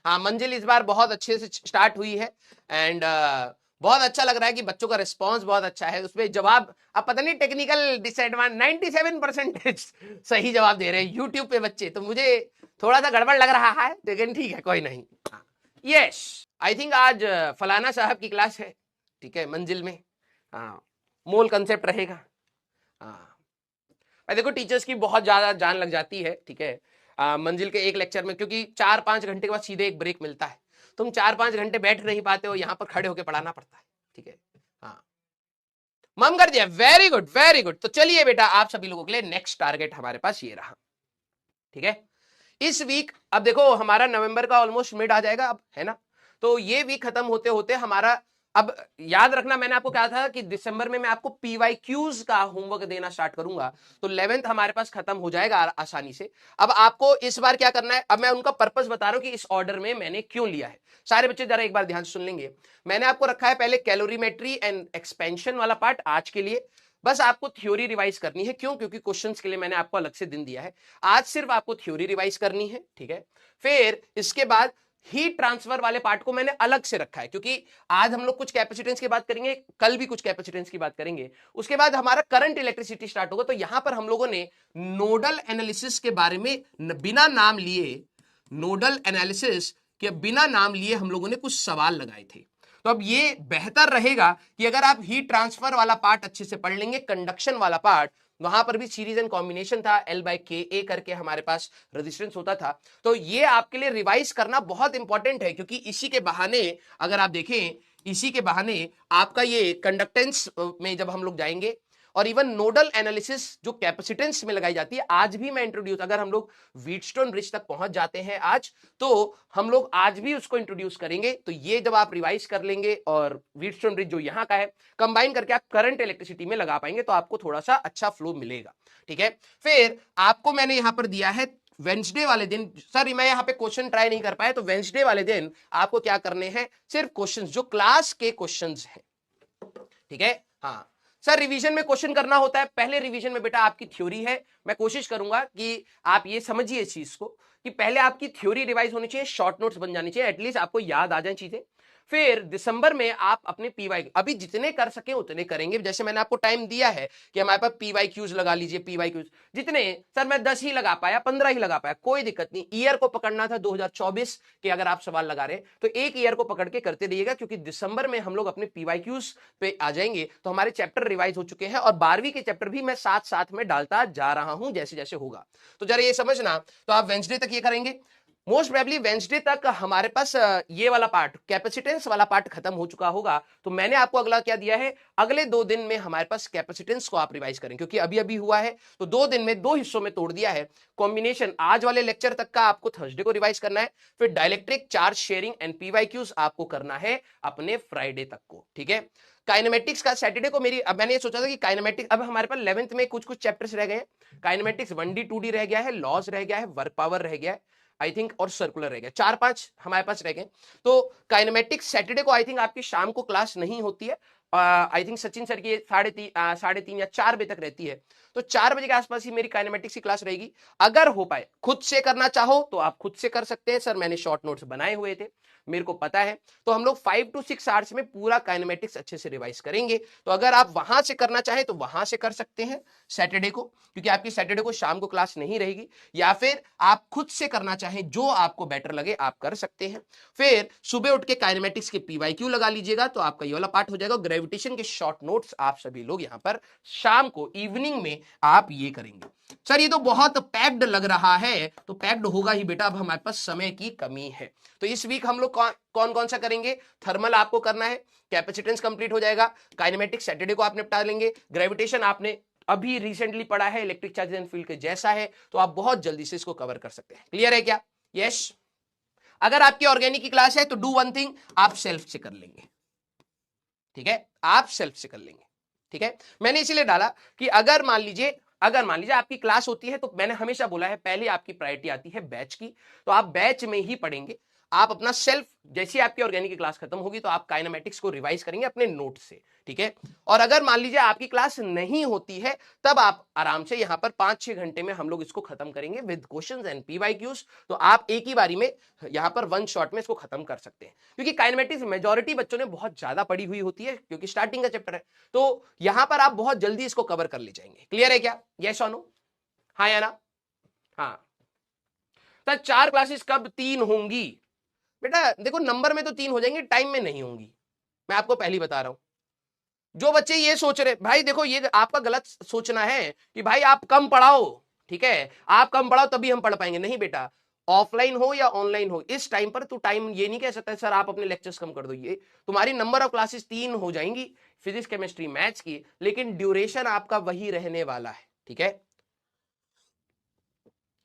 हाँ, मंजिल इस बार बहुत अच्छे से स्टार्ट हुई है एंड बहुत अच्छा लग रहा है कि बच्चों का रिस्पांस बहुत अच्छा है उसमें। जवाब अब पता नहीं टेक्निकल डिसएडवांटेज 97% सही जवाब दे रहे हैं यूट्यूब पे बच्चे, तो मुझे थोड़ा सा गड़बड़ लग रहा है, लेकिन ठीक है कोई नहीं। यस, आई थिंक आज फलाना साहब की क्लास है, ठीक है, मंजिल में। हाँ, मोल कंसेप्ट रहेगा। हाँ, देखो टीचर्स की बहुत ज्यादा जान लग जाती है, ठीक है, मंजिल के एक लेक्चर में, क्योंकि 4-5 घंटे के बाद सीधे एक ब्रेक मिलता है। तुम 4-5 घंटे बैठ नहीं पाते हो, यहां पर खड़े होकर पढ़ाना पड़ता है, ठीक है। हाँ, मम कर दिया, वेरी गुड वेरी गुड। तो चलिए बेटा, आप सभी लोगों के लिए नेक्स्ट टारगेट हमारे पास ये रहा, ठीक है। इस वीक अब देखो हमारा नवंबर का ऑलमोस्ट मिड आ जाएगा अब, है ना। तो ये वीक खत्म होते होते हमारा, अब याद रखना मैंने आपको कहा था कि दिसंबर में मैं आपको पीवाईक्यूज का होमवर्क देना स्टार्ट करूंगा, तो 11th हमारे पास खत्म हो जाएगा आसानी से। अब आपको इस बार क्या करना है, अब मैं उनका पर्पस बता रहा हूं कि इस ऑर्डर में मैंने क्यों लिया है। सारे बच्चे जरा एक बार ध्यान सुन लेंगे। मैंने आपको रखा है पहले कैलोरीमेट्री एंड एक्सपेंशन वाला पार्ट आज के लिए, बस आपको थ्योरी रिवाइज करनी है। क्यों? क्योंकि क्वेश्चंस के लिए मैंने आपको अलग से दिन दिया है। आज सिर्फ आपको थ्योरी रिवाइज करनी है, ठीक है। फिर इसके बाद हीट ट्रांसफर वाले पार्ट को मैंने अलग से रखा है, क्योंकि आज हम लोग कुछ कैपेसिटेंस की बात करेंगे, कल भी कुछ कैपेसिटेंस की बात करेंगे, उसके बाद हमारा करंट इलेक्ट्रिसिटी स्टार्ट होगा। तो यहां पर हम लोगों ने नोडल एनालिसिस के बारे में बिना नाम लिए, नोडल एनालिसिस के बिना नाम लिए हम लोगों ने कुछ सवाल लगाए थे। तो अब ये बेहतर रहेगा कि अगर आप हीट ट्रांसफर वाला पार्ट अच्छे से पढ़ लेंगे, कंडक्शन वाला पार्ट, वहां पर भी सीरीज एंड कॉम्बिनेशन था, L/Ka करके हमारे पास रेजिस्टेंस होता था। तो ये आपके लिए रिवाइज करना बहुत इंपॉर्टेंट है, क्योंकि इसी के बहाने, अगर आप देखें, इसी के बहाने आपका ये कंडक्टेंस में जब हम लोग जाएंगे, और इवन नोडल एनालिसिस जो कैपेसिटेंस में लगाई जाती है, आज भी मैं इंट्रोड्यूस, अगर हम लोग व्हीटस्टोन ब्रिज तक पहुंच जाते हैं आज, तो हम लोग आज भी उसको इंट्रोड्यूस करेंगे। तो ये जब आप रिवाइज कर लेंगे और व्हीटस्टोन ब्रिज जो यहाँ का है कंबाइन करके आप करंट इलेक्ट्रिसिटी में लगा पाएंगे, तो आपको थोड़ा सा अच्छा फ्लो मिलेगा, ठीक है। फिर आपको मैंने यहां पर दिया है वेंसडे वाले दिन, सर मैं यहां पे क्वेश्चन ट्राई नहीं कर पाया, तो वेंसडे वाले दिन आपको क्या करने हैं, सिर्फ क्वेश्चंस जो क्लास के क्वेश्चंस हैं, ठीक है। हाँ सर, रिवीजन में क्वेश्चन करना होता है। पहले रिवीजन में बेटा आपकी थ्योरी है, मैं कोशिश करूंगा कि आप ये समझिए इस चीज को कि पहले आपकी थ्योरी रिवाइज होनी चाहिए, शॉर्ट नोट्स बन जानी चाहिए, एटलीस्ट आपको याद आ जाए चीजें। फिर दिसंबर में आप अपने पीवाई अभी जितने कर सके उतने करेंगे। जैसे मैंने आपको टाइम दिया है कि हमारे पास पीवाईक्यूज लगा लीजिए, पीवाईक्यूज जितने, सर मैं 10 ही लगा पाया, 15 ही लगा पाया, कोई दिक्कत नहीं। ईयर को पकड़ना था 2024 के, अगर आप सवाल लगा रहे तो एक ईयर को पकड़ के करते रहिएगा, क्योंकि दिसंबर में हम लोग अपने पीवाईक्यूज पे आ जाएंगे, तो हमारे चैप्टर रिवाइज हो चुके हैं, और 12वीं के चैप्टर भी मैं साथ साथ में डालता जा रहा हूं जैसे जैसे होगा। तो जरा ये समझना, तो आप वेंसडे तक ये करेंगे। मोस्ट प्रोबेबली वेंसडे तक हमारे पास ये वाला पार्ट, कैपेसिटेंस वाला पार्ट खत्म हो चुका होगा। तो मैंने आपको अगला क्या दिया है, अगले 2 दिन में हमारे पास कैपेसिटेंस को आप रिवाइज करें, क्योंकि अभी अभी हुआ है, तो 2 दिन में 2 हिस्सों में तोड़ दिया है। कॉम्बिनेशन आज वाले लेक्चर तक का आपको थर्सडे को रिवाइज करना है, फिर dielectric, charge sharing and PYQs आपको करना है अपने फ्राइडे तक को, ठीक है। काइनेमेटिक्स का सैटरडे को मेरी, अब मैंने ये सोचा था कि काइनेमेटिक्स, अब हमारे पास 11th में कुछ कुछ चैप्टर्स रह गए। काइनेमेटिक्स 1D 2D रह गया है, लॉज रह गया है, वर्क पावर रह गया है आई थिंक, और सर्कुलर रह गया, 4-5 हमारे पास रह गए। तो काइनेमेटिक्स सैटरडे को आई थिंक आपकी शाम को क्लास नहीं होती है, आई थिंक सचिन सर की 3:30 या 4 बजे तक रहती है, तो 4 बजे के आसपास ही मेरी काइनेमेटिक्स की क्लास रहेगी। अगर हो पाए, खुद से करना चाहो तो आप खुद से कर सकते हैं, सर मैंने शॉर्ट नोट्स बनाए हुए थे, मेरे को पता है। तो हम लोग 5 to 6 आवर्स में पूरा काइनेमेटिक्स अच्छे से रिवाइज करेंगे। तो अगर आप वहां से करना चाहें तो वहां से कर सकते हैं सैटरडे को, क्योंकि आपकी सैटरडे को शाम को क्लास नहीं रहेगी, या फिर आप खुद से करना चाहें, जो आपको बेटर लगे आप कर सकते हैं। फिर सुबह उठ के काइनेमेटिक्स के पीवाईक्यू लगा लीजिएगा, तो आपका ये वाला पार्ट हो जाएगा। ग्रेविटेशन के शॉर्ट नोट्स आप सभी लोग यहां पर शाम को, इवनिंग में आप ये करेंगे। सर ये तो बहुत पैक्ड लग रहा है, तो पैक्ड होगा ही बेटा, अब हमारे पास समय की कमी है। तो इस वीक हम लोग कौन कौन सा करेंगे, थर्मल आपको करना है, कैपेसिटेंस कंप्लीट हो जाएगा, काइनेमेटिक्स सैटरडे को आप निपटा लेंगे, ग्रेविटेशन आपने अभी रिसेंटली पढ़ा है, इलेक्ट्रिक चार्ज एंड फील्ड के जैसा है, तो आप बहुत जल्दी से इसको कवर कर सकते हैं। क्लियर है क्या? यस। अगर आपकी ऑर्गेनिक की क्लास है तो डू वन थिंग, आप सेल्फ से कर लेंगे, ठीक है, आप सेल्फ से कर लेंगे, ठीक है। मैंने इसीलिए डाला कि अगर मान लीजिए आपकी क्लास होती है, तो मैंने हमेशा बोला है पहले आपकी प्रायोरिटी आती है बैच की, तो आप बैच में ही पढ़ेंगे। आप अपना सेल्फ, जैसी आपकी ऑर्गेनिक की क्लास खत्म होगी तो आप काइनेमेटिक्स को रिवाइज करेंगे अपने नोट से, ठीक है। और अगर मान लीजिए आपकी क्लास नहीं होती है तब आप आराम से यहां पर 5-6 घंटे में हम लोग इसको खत्म करेंगे विद क्वेश्चंस एंड पीवाईक्यूज। तो आप एक ही बारी में यहां पर वन शॉट में इसको खत्म कर सकते हैं, क्योंकि काइनेमेटिक्स मेजॉरिटी बच्चों ने बहुत ज्यादा पढ़ी हुई होती है क्योंकि स्टार्टिंग का चैप्टर है, तो यहां पर आप बहुत जल्दी इसको कवर कर ले जाएंगे। क्लियर है क्या? यस और नो? हाँ या ना? हाँ। तो 4 क्लासेस कब 3 होंगी? बेटा देखो, नंबर में तो 3 हो जाएंगे, टाइम में नहीं होंगी, मैं आपको पहली बता रहा हूं। जो बच्चे ये सोच रहे, भाई देखो ये आपका गलत सोचना है कि भाई आप कम पढ़ाओ, ठीक है, आप कम पढ़ाओ तभी हम पढ़ पाएंगे। नहीं बेटा, ऑफलाइन हो या ऑनलाइन हो, इस टाइम पर तू टाइम ये नहीं कह सकता सर आप अपने लेक्चर्स कम कर दो। ये तुम्हारी नंबर ऑफ क्लासेस 3 हो जाएंगी फिजिक्स केमिस्ट्री मैथ्स की, लेकिन ड्यूरेशन आपका वही रहने वाला है, ठीक है।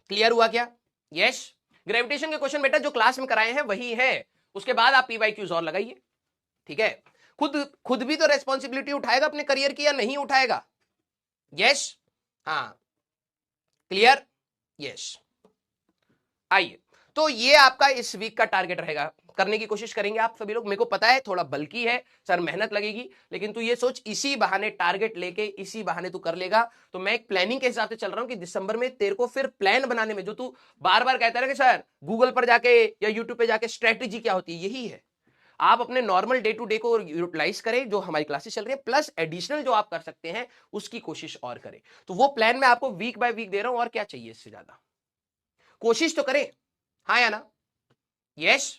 क्लियर हुआ क्या? यस। ग्रेविटेशन के क्वेश्चन बेटा जो क्लास में कराए हैं वही है, उसके बाद आप पीवाईक्यूज और लगाइए, ठीक है। खुद भी तो रेस्पॉन्सिबिलिटी उठाएगा अपने करियर की या नहीं उठाएगा? यस। हाँ। क्लियर? यस। आइए, तो ये आपका इस वीक का टारगेट रहेगा, करने की कोशिश करेंगे आप सभी लोग। मेरे को पता है थोड़ा बल्कि है सर, मेहनत लगेगी, लेकिन तू ये सोच इसी बहाने टारगेट लेके इसी बहाने तू कर लेगा। तो मैं एक प्लानिंग के हिसाब से चल रहा हूं कि दिसंबर में तेरे को फिर प्लान बनाने में, जो तू बार बार कहता है कि सर गूगल पर जाके या यूट्यूब पे जाके स्ट्रेटेजी क्या होती है, यही है। आप अपने नॉर्मल डे टू डे को यूटिलाइज करें, जो हमारी क्लासेस चल रही है, प्लस एडिशनल जो आप कर सकते हैं उसकी कोशिश और करें। तो वो प्लान मैं आपको वीक बाय वीक दे रहा हूं, और क्या चाहिए इससे ज्यादा? कोशिश तो करें, हाँ या ना? यस।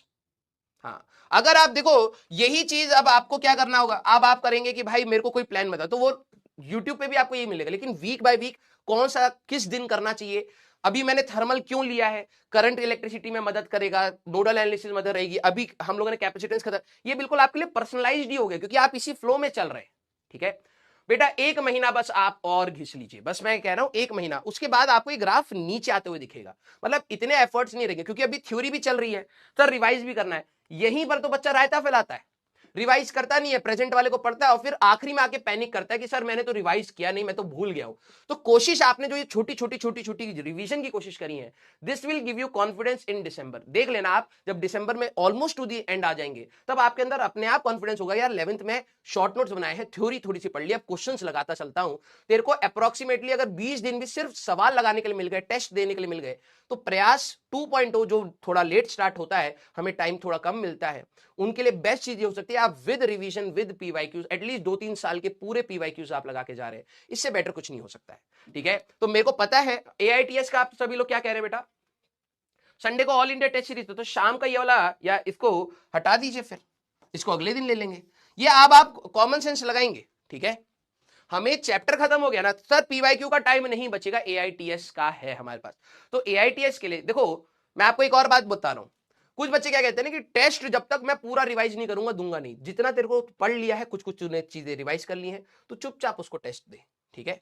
हाँ। अगर आप देखो यही चीज अब आपको क्या करना होगा, अब आप करेंगे कि भाई मेरे को कोई प्लान बता, तो वो यूट्यूब पे भी आपको ये मिलेगा, लेकिन वीक बाय वीक कौन सा किस दिन करना चाहिए। अभी मैंने थर्मल क्यों लिया है, करंट इलेक्ट्रिसिटी में मदद करेगा, नोडल एनालिसिस मदद रहेगी। अभी हम लोगों ने कैपेसिटेंस खत्म, ये बिल्कुल आपके लिए पर्सनलाइज्ड ही हो गया क्योंकि आप इसी फ्लो में चल रहे हैं, ठीक है। बेटा 1 महीना बस आप और घिस लीजिए, बस मैं कह रहा हूं 1 महीना, उसके बाद आपको ये ग्राफ नीचे आते हुए दिखेगा। मतलब इतने एफर्ट्स नहीं रहेंगे क्योंकि अभी थ्योरी भी चल रही है, सर रिवाइज भी करना है। यहीं पर तो बच्चा रायता फैलाता है, रिवाइज करता नहीं है, प्रेजेंट वाले को पढ़ता है और फिर आखिरी में आके पैनिक करता है कि सर मैंने तो रिवाइज किया नहीं, मैं तो भूल गया हूं। तो कोशिश आपने जो ये छोटी छोटी रिवीजन की कोशिश करी है, this will give you confidence in December. देख लेना आप जब दिसंबर में ऑलमोस्ट टू दी एंड आ जाएंगे, तब आपके अंदर अपने आप कॉन्फिडेंस होगा, यार 11th में शॉर्ट नोट्स बनाए हैं, थ्योरी थोड़ी सी पढ़ ली, अब क्वेश्चंस लगाता चलता हूं। तेरे को अप्रोक्सीमेटली अगर 20 दिन भी सिर्फ सवाल लगाने के लिए मिल गए, टेस्ट देने के लिए मिल गए, तो प्रयास 2.0 जो थोड़ा लेट स्टार्ट होता है, हमें टाइम थोड़ा कम मिलता है, उनके लिए बेस्ट चीज ये हो सकती है आप with revision with PYQs at least 2-3 साल के पूरे पीवाईक्यूज आप लगा के जा रहे हैं, इससे बेटर कुछ नहीं हो सकता है, ठीक है। तो मेरे को पता है एआईटीएस का आप सभी लोग क्या कह रहे हैं बेटा, संडे को ऑल इंडिया टेस्ट सीरीज, तो शाम का ये वाला या इसको हटा दीजिए, फिर इसको अगले दिन ले लेंगे। ये अब आप कॉमन सेंस लगाएंगे, ठीक है। हमें चैप्टर खत्म हो गया ना सर, पीवाईक्यू का टाइम नहीं बचेगा, एआईटीएस का है हमारे पास। तो एआईटीएस के लिए देखो मैं आपको एक और बात बता रहा हूं, कुछ बच्चे क्या कहते हैं ना कि टेस्ट जब तक मैं पूरा रिवाइज नहीं करूंगा दूंगा नहीं। जितना तेरे को पढ़ लिया है, कुछ कुछ चीजें रिवाइज कर ली हैं, तो चुपचाप उसको टेस्ट दे, ठीक है।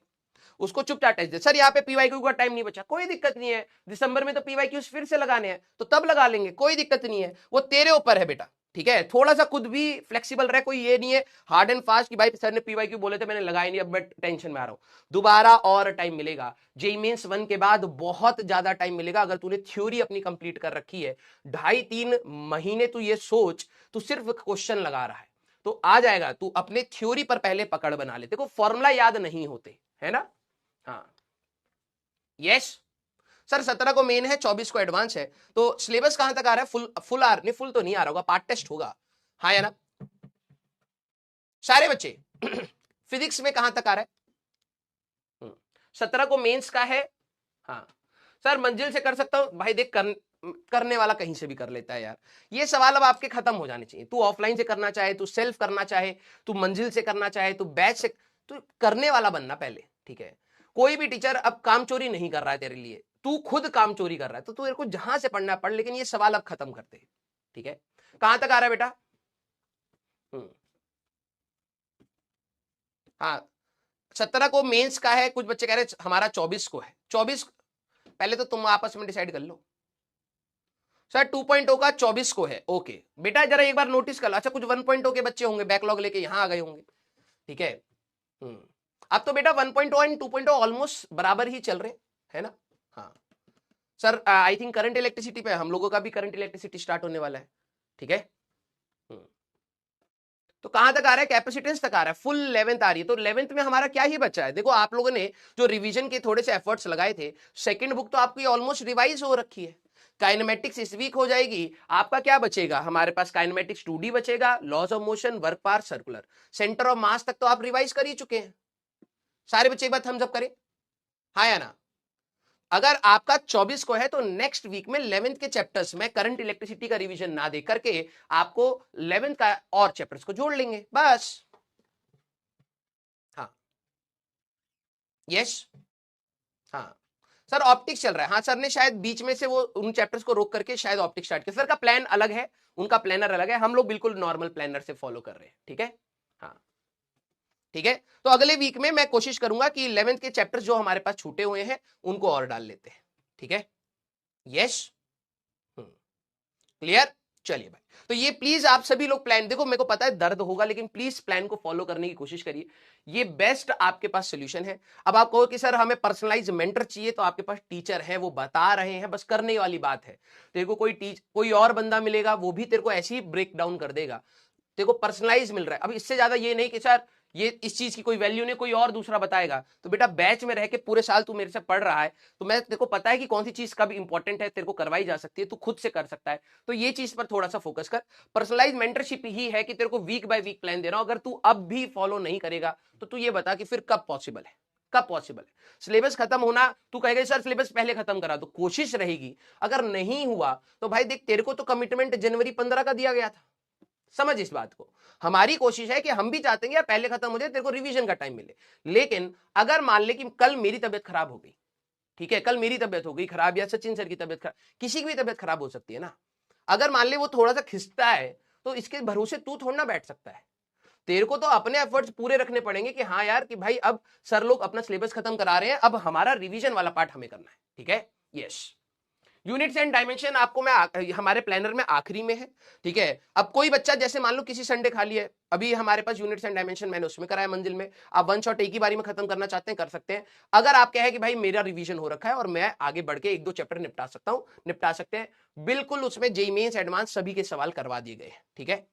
उसको चुपचाप टेस्ट दे। सर यहाँ पे पीवाईक्यू का टाइम नहीं बचा, कोई दिक्कत नहीं है, दिसंबर में तो पीवाईक्यू फिर से लगाने हैं तो तब लगा लेंगे, कोई दिक्कत नहीं है, वो तेरे ऊपर है बेटा, ठीक है। थोड़ा सा खुद भी फ्लेक्सिबल रहे, कोई ये नहीं है हार्ड एंड फास्ट कि भाई सर ने पीवाईक्यू बोले थे मैंने लगाए नहीं, अब मैं टेंशन में आ रहा हूं। दोबारा और टाइम मिलेगा, जेईई मेंस 1 के बाद बहुत ज्यादा टाइम मिलेगा। अगर तूने थ्योरी अपनी कंप्लीट कर रखी है, 2.5-3 महीने तू ये सोच, तू सिर्फ क्वेश्चन लगा रहा है तो आ जाएगा। तू अपने थ्योरी पर पहले पकड़ बना ले, देखो फॉर्मूला याद नहीं होते, है ना। हाँ। यस सर, 17 को मेन है, 24 को एडवांस है। तो सिलेबस कहां तक आ रहा है? फुल नहीं, फुल तो नहीं आ रहा होगा, पार्ट टेस्ट होगा, हाँ या ना सारे बच्चे? फिजिक्स में कहां तक आ रहा है? 17 को मेंस का है। हाँ सर, मंजिल से कर सकता हूं भाई, देख करने वाला कहीं से भी कर लेता है यार। ये सवाल अब आपके खत्म हो जाने चाहिए। तू ऑफलाइन से करना चाहे, तू सेल्फ करना चाहे, तू मंजिल से करना चाहे, तू बैच से, तू करने वाला बनना पहले, ठीक है। कोई भी टीचर अब काम चोरी नहीं कर रहा है तेरे लिए, तू खुद काम चोरी कर रहा है। तो तू तेरे को जहां से पढ़ना पढ़, लेकिन ये सवाल अब खत्म करते, ठीक है। कहां तक आ रहा है बेटा? हाँ 17 को मेंस का है, कुछ बच्चे कह रहे हैं हमारा 24 को है। 24 पहले तो तुम आपस में डिसाइड कर लो। सर 2.0 का 24 को है, ओके बेटा जरा एक बार नोटिस कर लो। अच्छा कुछ 1.0 के बच्चे होंगे बैकलॉग लेके यहां आ गए होंगे, ठीक है। अब तो बेटा 1.0 एंड 2.0 ऑलमोस्ट बराबर ही चल रहे, है ना। हाँ sir I think current electricity पे, हम लोगों का भी करंट इलेक्ट्रिसिटी स्टार्ट होने वाला है, ठीक है। तो कहां तक आ रहा है, कैपेसिटेंस तक आ रहा है, फुल 11th आ रही है। तो 11th में हमारा क्या ही बचा है, देखो आप लोगों ने जो रिवीजन के थोड़े से एफर्ट्स लगाए थे, सेकंड बुक तो आपकी ऑलमोस्ट रिवाइज हो रखी है। काइनेमेटिक्स इस वीक हो जाएगी, आपका क्या बचेगा हमारे पास, काइनेमेटिक्स 2D बचेगा, laws of motion, work power, circular, centre of mass तक तो आप रिवाइज कर ही चुके हैं। सारे बच्चे एक बार थम्स अप करें, हाँ या ना। अगर आपका 24 को है तो नेक्स्ट वीक में 11th के चैप्टर्स में करंट इलेक्ट्रिसिटी का रिवीजन ना दे करके आपको 11th का और चैप्टर्स को जोड़ लेंगे बस। हाँ यस, हाँ सर ऑप्टिक्स चल रहा है, हाँ सर ने शायद बीच में से वो उन चैप्टर्स को रोक करके शायद ऑप्टिक्स स्टार्ट किया, सर का प्लान अलग है, उनका प्लानर अलग है, हम लोग बिल्कुल नॉर्मल प्लानर से फॉलो कर रहे हैं, ठीक है। हाँ ठीक है, तो अगले वीक में मैं कोशिश करूंगा कि 11th के चैप्टर्स जो हमारे पास छूटे हुए हैं उनको और डाल लेते हैं, ठीक है। यस क्लियर, चलिए भाई। तो ये प्लीज आप सभी लोग प्लान, देखो मेरे को पता है दर्द होगा लेकिन प्लीज प्लान को फॉलो करने की कोशिश करिए, ये बेस्ट आपके पास सोल्यूशन है। अब आप कहो कि सर हमें पर्सनलाइज मेंटर चाहिए, तो आपके पास टीचर है, वो बता रहे हैं, बस करने वाली बात है। तेरे को कोई और बंदा मिलेगा, वो भी तेरे को ऐसे ही ब्रेक डाउन कर देगा, तेरे को पर्सनलाइज मिल रहा है। अब इससे ज्यादा ये नहीं कि सर ये इस चीज की कोई वैल्यू नहीं, कोई और दूसरा बताएगा। तो बेटा बैच में रह के पूरे साल तू मेरे से पढ़ रहा है, तो मैं तेरे को पता है कि कौन सी चीज कब इंपॉर्टेंट है, तेरे को करवाई जा सकती है, तू खुद से कर सकता है। तो ये चीज पर थोड़ा सा फोकस कर। पर्सनलाइज मेंटरशिप ही है कि तेरे को वीक बाय वीक प्लान दे रहा हूं, अगर तू अब भी फॉलो नहीं करेगा तो तू ये बता कि फिर कब पॉसिबल है, कब पॉसिबल है। सिलेबस खत्म होना, तू कहेगा सर सिलेबस पहले खत्म करा, तो कोशिश रहेगी। अगर नहीं हुआ तो भाई देख, तेरे को तो कमिटमेंट जनवरी 15 का दिया गया था, समझ इस बात को। हमारी कोशिश है कि हम भी चाहते हैं पहले खत्म हो जाए, तेरे को रिवीजन का टाइम मिले। लेकिन अगर मान ले कि कल मेरी तबियत खराब हो गई, ठीक है, कल मेरी तबियत हो गई खराब, या सचिन सर की तबियत खराब, किसी की भी तबियत खराब हो सकती है ना। अगर मान ले वो थोड़ा सा खिसता है, तो इसके भरोसे तू थोड़ा ना बैठ सकता है। तेरे को तो अपने एफर्ट्स पूरे रखने पड़ेंगे कि हाँ यार कि भाई अब सर लोग अपना सिलेबस खत्म करा रहे हैं, अब हमारा रिवीजन वाला पार्ट हमें करना है, ठीक है। यस, यूनिट्स एंड डायमेंशन आपको मैं हमारे प्लानर में आखिरी में है, ठीक है। अब कोई बच्चा जैसे मान लो किसी संडे खाली है, अभी हमारे पास यूनिट्स एंड डायमेंशन मैंने उसमें कराया मंजिल में, आप वन शॉट एक ही बारी में खत्म करना चाहते हैं कर सकते हैं। अगर आप कहे कि भाई मेरा रिवीजन हो रखा है और मैं आगे बढ़ के 1-2 चैप्टर निपटा सकता हूं, निपटा सकते हैं बिल्कुल, उसमें जेई मेंस एडवांस सभी के सवाल करवा दिए गए हैं, ठीक है।